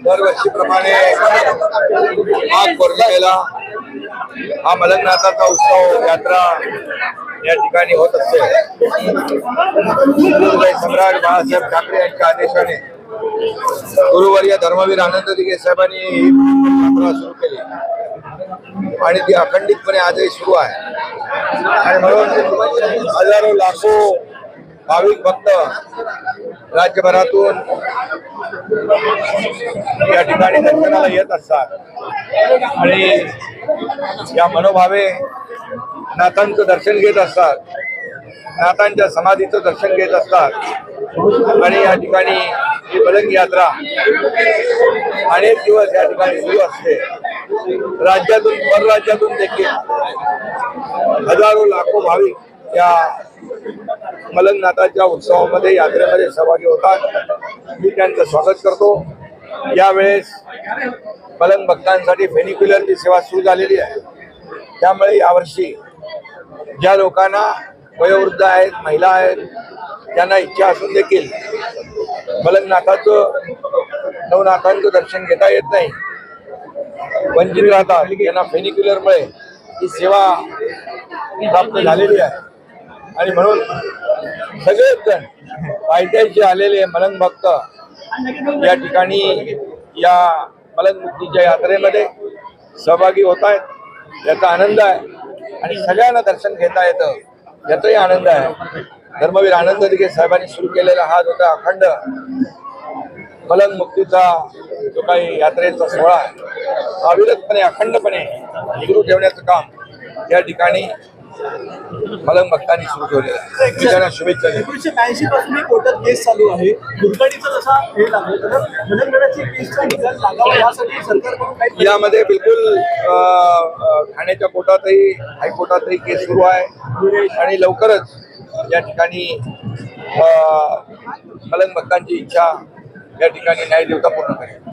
दरवर्षीप्रमाणे माघ पौर्णिमेला हा मलंगनाथाचा उत्सव यात्रा या ठिकाणी होत असते। सम्राट बाळासाहेब ठाकरे यांच्या आदेशाने गुरुवर्य धर्मवीर आनंद दिघे साहेबांनी ही यात्रा सुरू केली आणि ती अखंडितपणे आजही सुरू आहे। आणि म्हणून हजारो लाखो भाविक भक्त राज्यभरातून या ठिकाणी दर्शनाला येत असतात आणि या मनोभावे नाथांचं दर्शन घेत असतात, नाथांच्या समाधीचं दर्शन घेत असतात। आणि या ठिकाणी ही मलंग यात्रा अनेक दिवस या ठिकाणी सुरू असते। राज्यातून परराज्यातून देखील हजारो लाखो भाविक या मलंगनाथाच्या उत्सवामध्ये यात्रेमध्ये सहभागी होतात। मी त्यांचं स्वागत करतो। यावेळेस मलंग भक्तांसाठी फेनिक्युलरची सेवा सुरू झालेली आहे, त्यामुळे यावर्षी ज्या लोकांना वयोवृद्ध आहेत, महिला आहेत, त्यांना इच्छा असून देखील मलंगनाथाचं नवनाथांचं दर्शन घेता येत नाही, वंचित राहतात, त्यांना फेनिक्युलरमुळे ही सेवा प्राप्त झालेली आहे। आणि म्हणून सगळेच जण पायथ्याशी आलेले मलंग भक्त या ठिकाणी या मलंग मुक्तीच्या यात्रेमध्ये सहभागी होत आहेत। याचा आनंद आहे आणि सगळ्यांना दर्शन घेता येतं याचाही आनंद आहे। धर्मवीर आनंद दिघे साहेबांनी सुरू केलेला हा जो काही अखंड मलंग मुक्तीचा जो काही यात्रेचा सोहळा अविरतपणे अखंडपणे सुरू ठेवण्याचं काम या ठिकाणी मलंग भक्तांनी सुरू ठेवलेलं आहे। त्यांना शुभेच्छा। 1982 पासून कोर्टात केस चालू आहे, दुर्घटनेचा जसा हे लागला तर मलंगगडाची केसचा निकाल लागावा यासाठी सरकारकडून काही यामध्ये बिलकुल ठाण्याच्या कोर्टातही हायकोर्टातही केस सुरू आहे आणि लवकरच या ठिकाणी मलंग भक्तांची इच्छा या ठिकाणी न्याय देवता पूर्ण करेल।